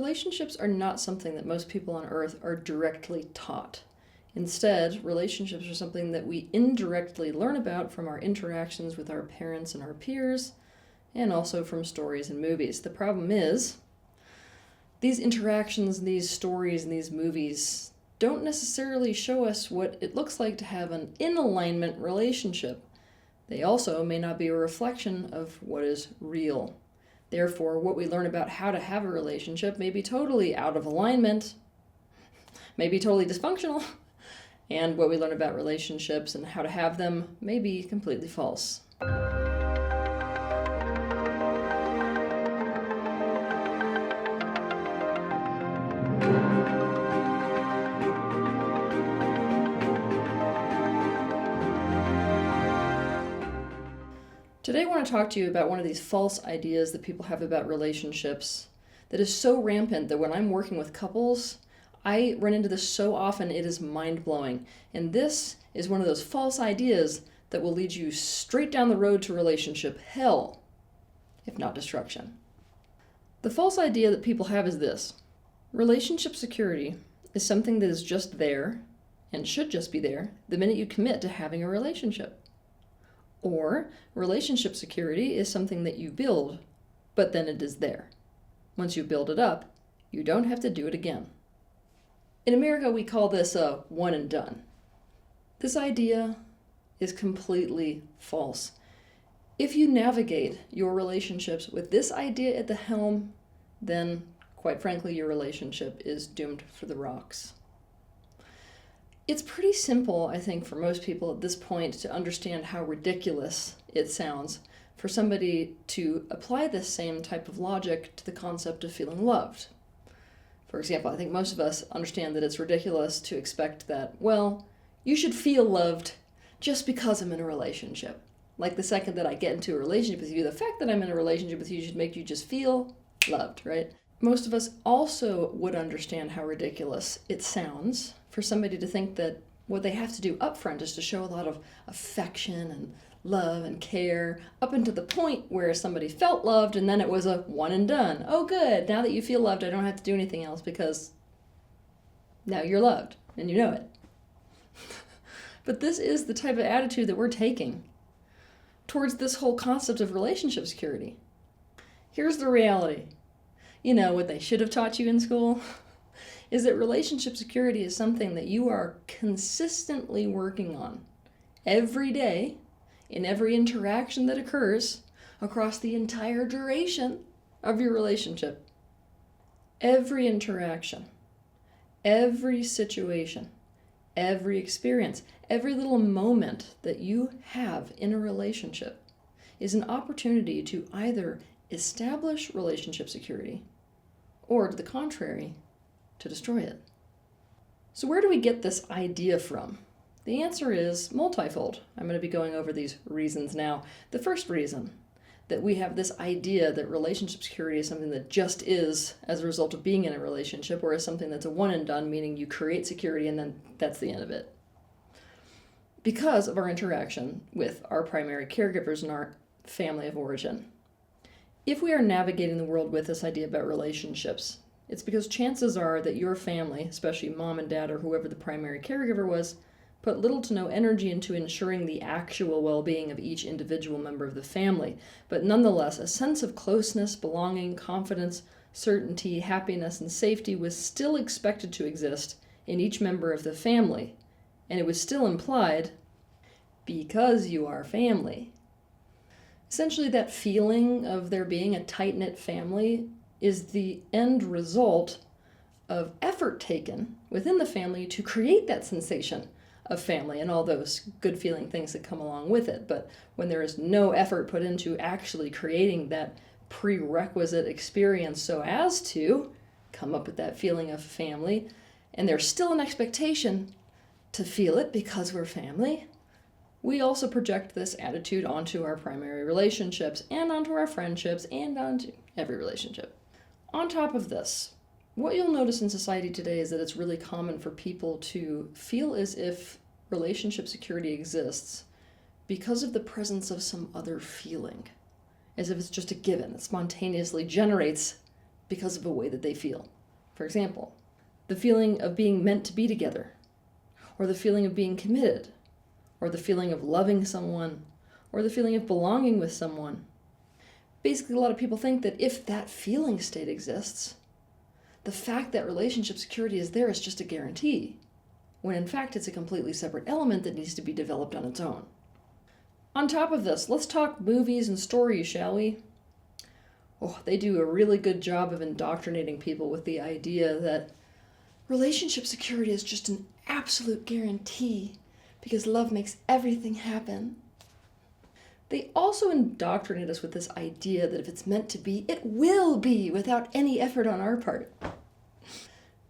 Relationships are not something that most people on Earth are directly taught. Instead, relationships are something that we indirectly learn about from our interactions with our parents and our peers, and also from stories and movies. The problem is, these interactions, these stories, and these movies don't necessarily show us what it looks like to have an in-alignment relationship. They also may not be a reflection of what is real. Therefore, what we learn about how to have a relationship may be totally out of alignment, may be totally dysfunctional, and what we learn about relationships and how to have them may be completely false. Today I want to talk to you about one of these false ideas that people have about relationships that is so rampant that when I'm working with couples, I run into this so often it is mind-blowing. And this is one of those false ideas that will lead you straight down the road to relationship hell, if not destruction. The false idea that people have is this: relationship security is something that is just there, and should just be there, the minute you commit to having a relationship. Or relationship security is something that you build, but then it is there. Once you build it up, you don't have to do it again. In America, we call this a one and done. This idea is completely false. If you navigate your relationships with this idea at the helm, then, quite frankly, your relationship is doomed for the rocks. It's pretty simple, I think, for most people at this point to understand how ridiculous it sounds for somebody to apply this same type of logic to the concept of feeling loved. For example, I think most of us understand that it's ridiculous to expect that, well, you should feel loved just because I'm in a relationship. Like the second that I get into a relationship with you, the fact that I'm in a relationship with you should make you just feel loved, right? Most of us also would understand how ridiculous it sounds for somebody to think that what they have to do up front is to show a lot of affection and love and care up until the point where somebody felt loved and then it was a one and done. Oh good, now that you feel loved, I don't have to do anything else because now you're loved and you know it. But this is the type of attitude that we're taking towards this whole concept of relationship security. Here's the reality. You know what they should have taught you in school? Is that relationship security is something that you are consistently working on every day in every interaction that occurs across the entire duration of your relationship. Every interaction, every situation, every experience, every little moment that you have in a relationship is an opportunity to either establish relationship security or, to the contrary, to destroy it. So where do we get this idea from? The answer is multifold. I'm going to be going over these reasons now. The first reason that we have this idea that relationship security is something that just is as a result of being in a relationship, whereas something that's a one and done, meaning you create security and then that's the end of it. Because of our interaction with our primary caregivers and our family of origin. If we are navigating the world with this idea about relationships, it's because chances are that your family, especially mom and dad or whoever the primary caregiver was, put little to no energy into ensuring the actual well-being of each individual member of the family. But nonetheless, a sense of closeness, belonging, confidence, certainty, happiness, and safety was still expected to exist in each member of the family. And it was still implied, because you are family. Essentially, that feeling of there being a tight-knit family is the end result of effort taken within the family to create that sensation of family and all those good feeling things that come along with it. But when there is no effort put into actually creating that prerequisite experience so as to come up with that feeling of family, and there's still an expectation to feel it because we're family, we also project this attitude onto our primary relationships and onto our friendships and onto every relationship. On top of this, what you'll notice in society today is that it's really common for people to feel as if relationship security exists because of the presence of some other feeling, as if it's just a given that spontaneously generates because of a way that they feel. For example, the feeling of being meant to be together, or the feeling of being committed, or the feeling of loving someone, or the feeling of belonging with someone. Basically, a lot of people think that if that feeling state exists, the fact that relationship security is there is just a guarantee, when in fact it's a completely separate element that needs to be developed on its own. On top of this, let's talk movies and stories, shall we? Oh, they do a really good job of indoctrinating people with the idea that relationship security is just an absolute guarantee because love makes everything happen. They also indoctrinate us with this idea that if it's meant to be, it will be without any effort on our part.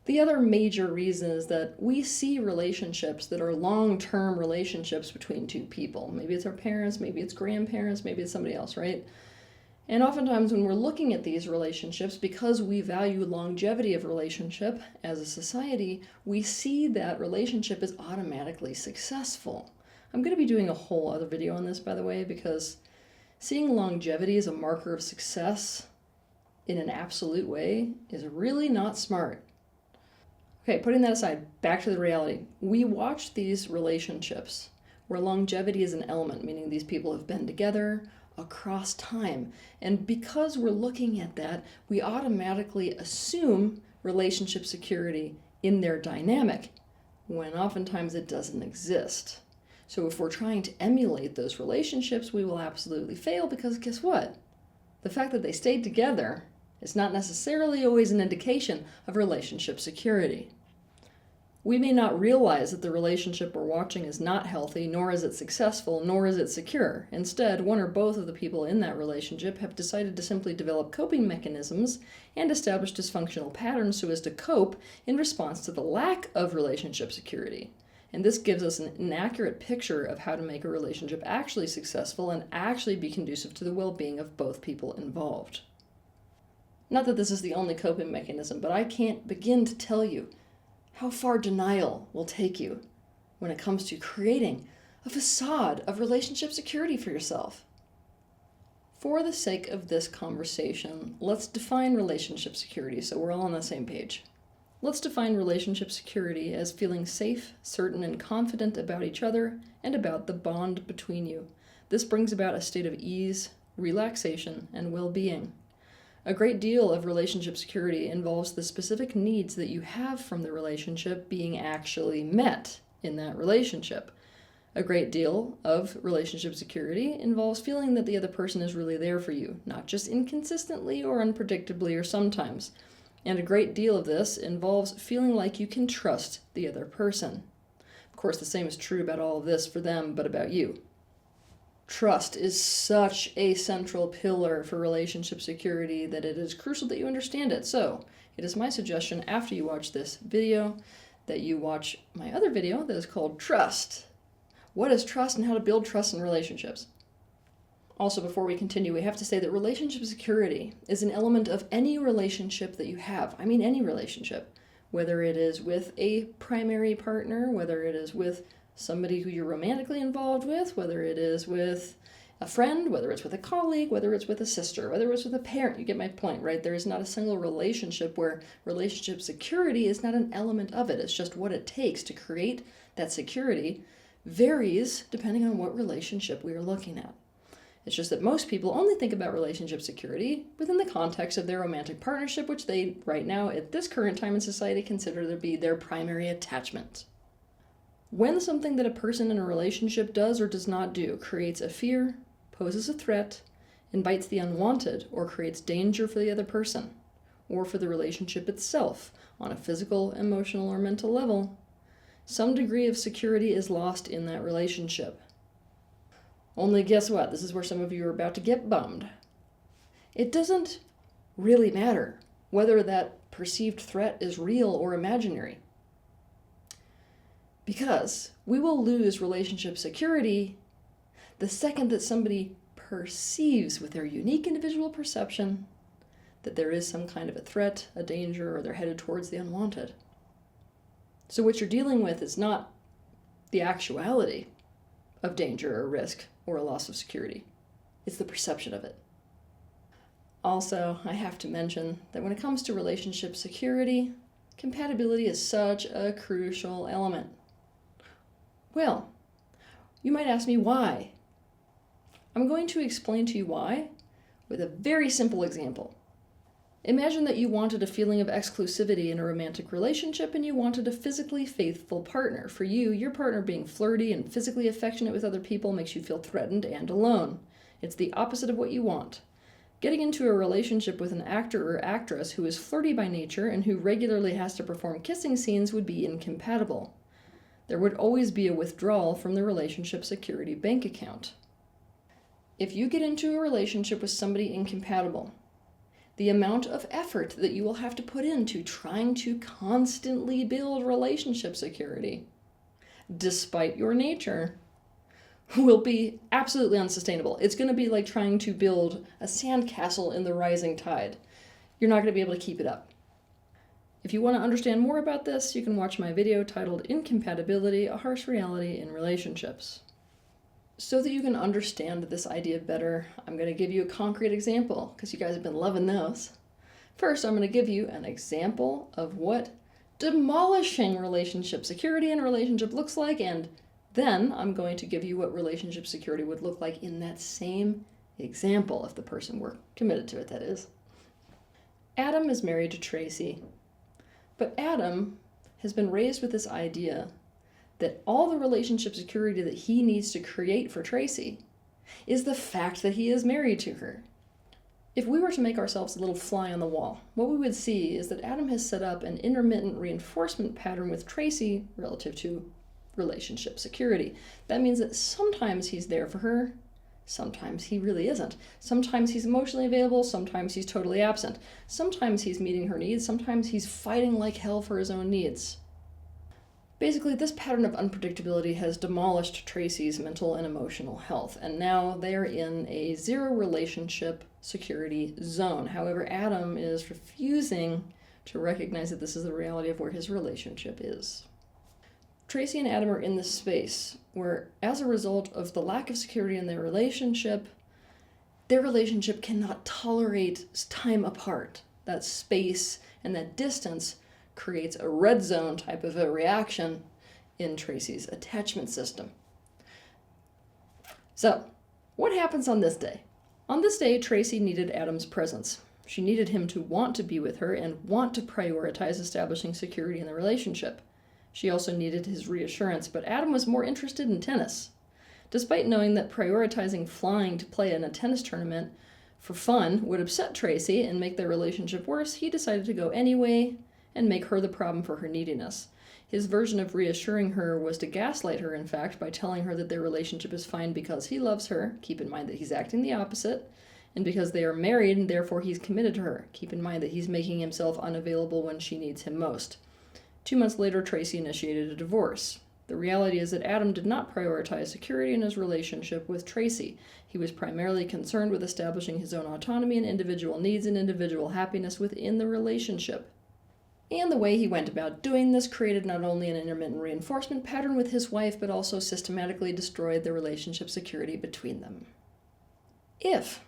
The other major reason is that we see relationships that are long-term relationships between two people. Maybe it's our parents, maybe it's grandparents, maybe it's somebody else, right? And oftentimes when we're looking at these relationships, because we value longevity of relationship as a society, we see that relationship is automatically successful. I'm going to be doing a whole other video on this, by the way, because seeing longevity as a marker of success in an absolute way is really not smart. Okay, putting that aside, back to the reality. We watch these relationships where longevity is an element, meaning these people have been together across time. And because we're looking at that, we automatically assume relationship security in their dynamic, when oftentimes it doesn't exist. So if we're trying to emulate those relationships, we will absolutely fail, because guess what? The fact that they stayed together is not necessarily always an indication of relationship security. We may not realize that the relationship we're watching is not healthy, nor is it successful, nor is it secure. Instead, one or both of the people in that relationship have decided to simply develop coping mechanisms and establish dysfunctional patterns so as to cope in response to the lack of relationship security. And this gives us an inaccurate picture of how to make a relationship actually successful and actually be conducive to the well-being of both people involved. Not that this is the only coping mechanism, but I can't begin to tell you how far denial will take you when it comes to creating a facade of relationship security for yourself. For the sake of this conversation, let's define relationship security so we're all on the same page. Let's define relationship security as feeling safe, certain, and confident about each other and about the bond between you. This brings about a state of ease, relaxation, and well-being. A great deal of relationship security involves the specific needs that you have from the relationship being actually met in that relationship. A great deal of relationship security involves feeling that the other person is really there for you, not just inconsistently or unpredictably or sometimes. And a great deal of this involves feeling like you can trust the other person. Of course, the same is true about all of this for them, but about you. Trust is such a central pillar for relationship security that it is crucial that you understand it. So, it is my suggestion after you watch this video that you watch my other video that is called Trust. What is trust and how to build trust in relationships? Also, before we continue, we have to say that relationship security is an element of any relationship that you have. I mean any relationship. Whether it is with a primary partner, whether it is with somebody who you're romantically involved with, whether it is with a friend, whether it's with a colleague, whether it's with a sister, whether it's with a parent. You get my point, right? There is not a single relationship where relationship security is not an element of it. It's just what it takes to create that security varies depending on what relationship we are looking at. It's just that most people only think about relationship security within the context of their romantic partnership, which they, right now, at this current time in society, consider to be their primary attachment. When something that a person in a relationship does or does not do creates a fear, poses a threat, invites the unwanted, or creates danger for the other person, or for the relationship itself on a physical, emotional, or mental level, some degree of security is lost in that relationship. Only guess what? This is where some of you are about to get bummed. It doesn't really matter whether that perceived threat is real or imaginary. Because we will lose relationship security the second that somebody perceives with their unique individual perception that there is some kind of a threat, a danger, or they're headed towards the unwanted. So what you're dealing with is not the actuality of danger or risk or a loss of security. It's the perception of it. Also, I have to mention that when it comes to relationship security, compatibility is such a crucial element. Well, you might ask me why. I'm going to explain to you why with a very simple example. Imagine that you wanted a feeling of exclusivity in a romantic relationship and you wanted a physically faithful partner. For you, your partner being flirty and physically affectionate with other people makes you feel threatened and alone. It's the opposite of what you want. Getting into a relationship with an actor or actress who is flirty by nature and who regularly has to perform kissing scenes would be incompatible. There would always be a withdrawal from the relationship security bank account. If you get into a relationship with somebody incompatible, the amount of effort that you will have to put into trying to constantly build relationship security, despite your nature, will be absolutely unsustainable. It's going to be like trying to build a sandcastle in the rising tide. You're not going to be able to keep it up. If you want to understand more about this, you can watch my video titled Incompatibility, a Harsh Reality in Relationships. So that you can understand this idea better, I'm going to give you a concrete example, because you guys have been loving those. First, I'm going to give you an example of what demolishing relationship security in a relationship looks like, and then I'm going to give you what relationship security would look like in that same example, if the person were committed to it, that is. Adam is married to Tracy, but Adam has been raised with this idea that all the relationship security that he needs to create for Tracy is the fact that he is married to her. If we were to make ourselves a little fly on the wall, what we would see is that Adam has set up an intermittent reinforcement pattern with Tracy relative to relationship security. That means that sometimes he's there for her, sometimes he really isn't. Sometimes he's emotionally available, sometimes he's totally absent. Sometimes he's meeting her needs, sometimes he's fighting like hell for his own needs. Basically, this pattern of unpredictability has demolished Tracy's mental and emotional health, and now they're in a zero relationship security zone. However, Adam is refusing to recognize that this is the reality of where his relationship is. Tracy and Adam are in this space where, as a result of the lack of security in their relationship cannot tolerate time apart. That space and that distance creates a red zone type of a reaction in Tracy's attachment system. So, what happens on this day? On this day, Tracy needed Adam's presence. She needed him to want to be with her and want to prioritize establishing security in the relationship. She also needed his reassurance, but Adam was more interested in tennis. Despite knowing that prioritizing flying to play in a tennis tournament for fun would upset Tracy and make their relationship worse, he decided to go anyway and make her the problem for her neediness. His version of reassuring her was to gaslight her, in fact, by telling her that their relationship is fine because he loves her, keep in mind that he's acting the opposite, and because they are married and therefore he's committed to her, keep in mind that he's making himself unavailable when she needs him most. 2 months later, Tracy initiated a divorce. The reality is that Adam did not prioritize security in his relationship with Tracy. He was primarily concerned with establishing his own autonomy and individual needs and individual happiness within the relationship. And the way he went about doing this created not only an intermittent reinforcement pattern with his wife, but also systematically destroyed the relationship security between them. If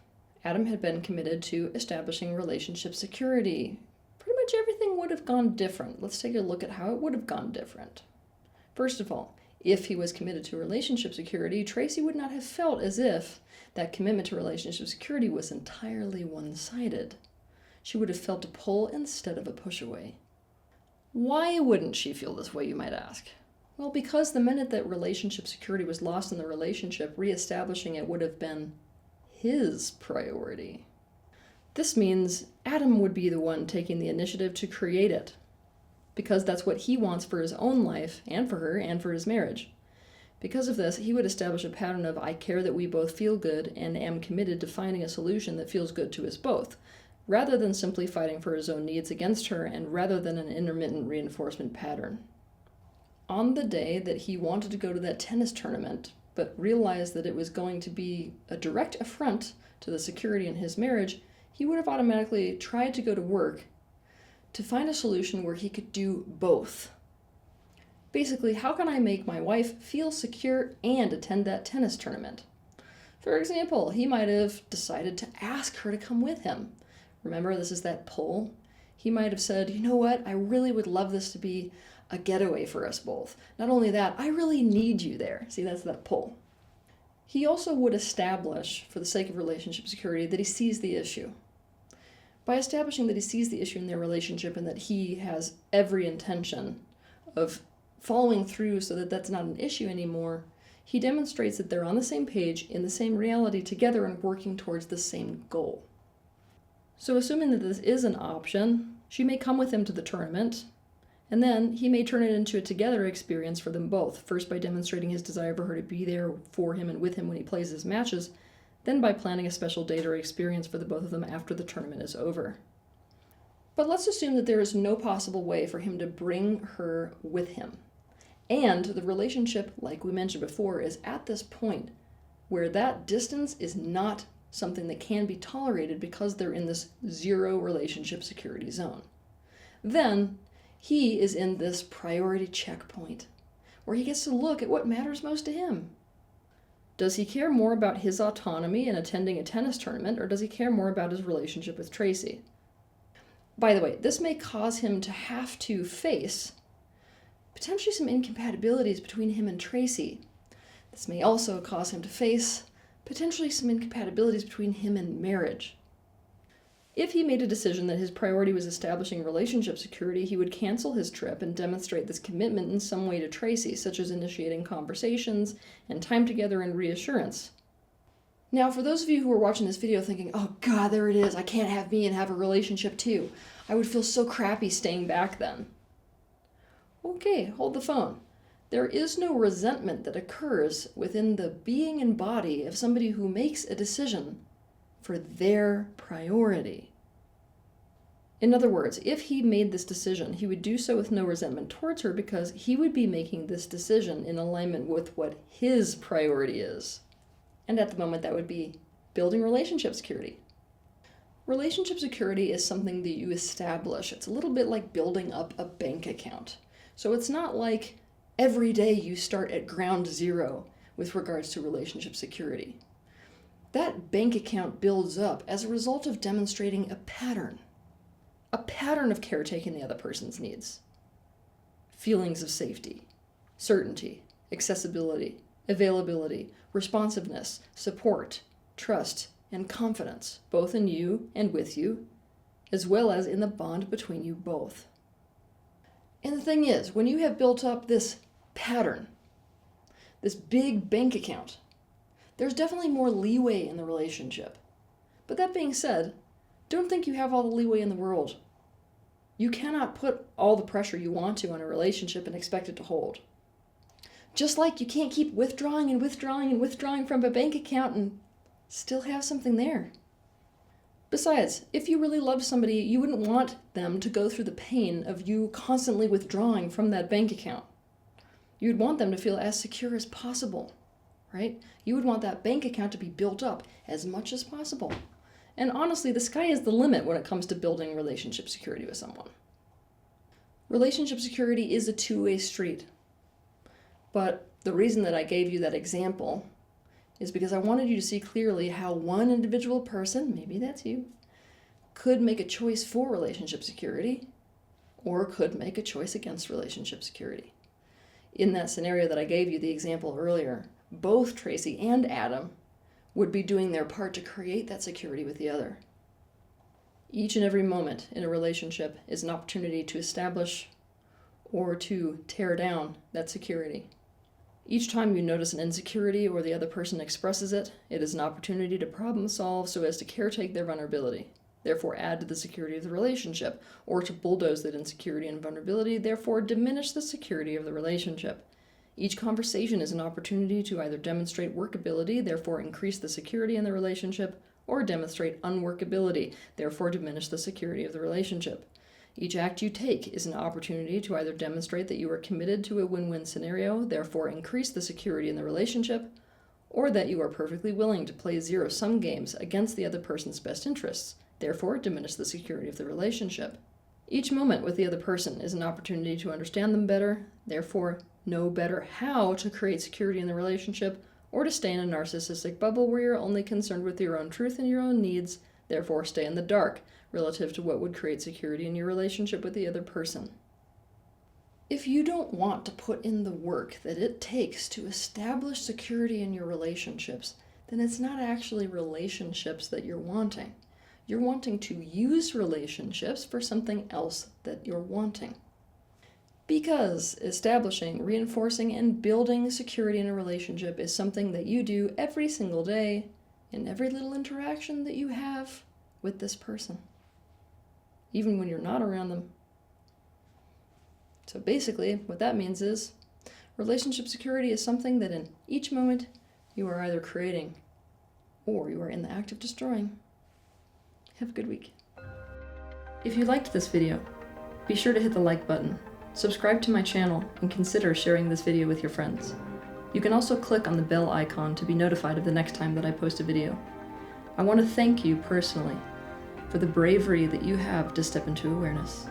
Adam had been committed to establishing relationship security, pretty much everything would have gone different. Let's take a look at how it would have gone different. First of all, if he was committed to relationship security, Tracy would not have felt as if that commitment to relationship security was entirely one-sided. She would have felt a pull instead of a push away. Why wouldn't she feel this way, you might ask? Well, because the minute that relationship security was lost in the relationship, reestablishing it would have been his priority. This means Adam would be the one taking the initiative to create it, because that's what he wants for his own life, and for her, and for his marriage. Because of this, he would establish a pattern of, I care that we both feel good, and am committed to finding a solution that feels good to us both, rather than simply fighting for his own needs against her, and rather than an intermittent reinforcement pattern. On the day that he wanted to go to that tennis tournament, but realized that it was going to be a direct affront to the security in his marriage, he would have automatically tried to go to work to find a solution where he could do both. Basically, how can I make my wife feel secure and attend that tennis tournament? For example, he might have decided to ask her to come with him. Remember, this is that pull. He might have said, you know what, I really would love this to be a getaway for us both. Not only that, I really need you there. See, that's that pull. He also would establish, for the sake of relationship security, that he sees the issue. By establishing that he sees the issue in their relationship and that he has every intention of following through so that that's not an issue anymore, he demonstrates that they're on the same page, in the same reality together, and working towards the same goal. So assuming that this is an option, she may come with him to the tournament, and then he may turn it into a together experience for them both, first by demonstrating his desire for her to be there for him and with him when he plays his matches, then by planning a special date or experience for the both of them after the tournament is over. But let's assume that there is no possible way for him to bring her with him. And the relationship, like we mentioned before, is at this point where that distance is not something that can be tolerated because they're in this zero relationship security zone. Then he is in this priority checkpoint where he gets to look at what matters most to him. Does he care more about his autonomy in attending a tennis tournament, or does he care more about his relationship with Tracy? By the way, this may cause him to have to face potentially some incompatibilities between him and Tracy. This may also cause him to face potentially some incompatibilities between him and marriage. If he made a decision that his priority was establishing relationship security, he would cancel his trip and demonstrate this commitment in some way to Tracy, such as initiating conversations and time together and reassurance. Now, for those of you who are watching this video thinking, oh God, there it is, I can't have me and have a relationship too. I would feel so crappy staying back then. Okay, hold the phone. There is no resentment that occurs within the being and body of somebody who makes a decision for their priority. In other words, if he made this decision, he would do so with no resentment towards her because he would be making this decision in alignment with what his priority is. And at the moment, that would be building relationship security. Relationship security is something that you establish. It's a little bit like building up a bank account. So it's not like every day you start at ground zero with regards to relationship security. That bank account builds up as a result of demonstrating a pattern of caretaking the other person's needs. Feelings of safety, certainty, accessibility, availability, responsiveness, support, trust, and confidence, both in you and with you, as well as in the bond between you both. And the thing is, when you have built up this pattern, this big bank account, there's definitely more leeway in the relationship. But that being said, don't think you have all the leeway in the world. You cannot put all the pressure you want to on a relationship and expect it to hold. Just like you can't keep withdrawing and withdrawing and withdrawing from a bank account and still have something there. Besides, if you really love somebody, you wouldn't want them to go through the pain of you constantly withdrawing from that bank account. You'd want them to feel as secure as possible, right? You would want that bank account to be built up as much as possible. And honestly, the sky is the limit when it comes to building relationship security with someone. Relationship security is a two-way street. But the reason that I gave you that example is because I wanted you to see clearly how one individual person, maybe that's you, could make a choice for relationship security or could make a choice against relationship security. In that scenario that I gave you the example earlier, both Tracy and Adam would be doing their part to create that security with the other. Each and every moment in a relationship is an opportunity to establish or to tear down that security. Each time you notice an insecurity or the other person expresses it, it is an opportunity to problem solve so as to caretake their vulnerability, therefore add to the security of the relationship, or to bulldoze that insecurity and vulnerability, therefore diminish the security of the relationship. Each conversation is an opportunity to either demonstrate workability, therefore increase the security in the relationship, or demonstrate unworkability, therefore diminish the security of the relationship. Each act you take is an opportunity to either demonstrate that you are committed to a win-win scenario, therefore increase the security in the relationship, or that you are perfectly willing to play zero-sum games against the other person's best interests, therefore diminish the security of the relationship. Each moment with the other person is an opportunity to understand them better, therefore know better how to create security in the relationship, or to stay in a narcissistic bubble where you're only concerned with your own truth and your own needs, therefore stay in the dark relative to what would create security in your relationship with the other person. If you don't want to put in the work that it takes to establish security in your relationships, then it's not actually relationships that you're wanting. You're wanting to use relationships for something else that you're wanting. Because establishing, reinforcing, and building security in a relationship is something that you do every single day in every little interaction that you have with this person, even when you're not around them. So basically, what that means is relationship security is something that in each moment you are either creating or you are in the act of destroying. Have a good week. If you liked this video, be sure to hit the like button, subscribe to my channel, and consider sharing this video with your friends. You can also click on the bell icon to be notified of the next time that I post a video. I want to thank you personally for the bravery that you have to step into awareness.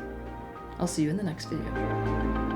I'll see you in the next video.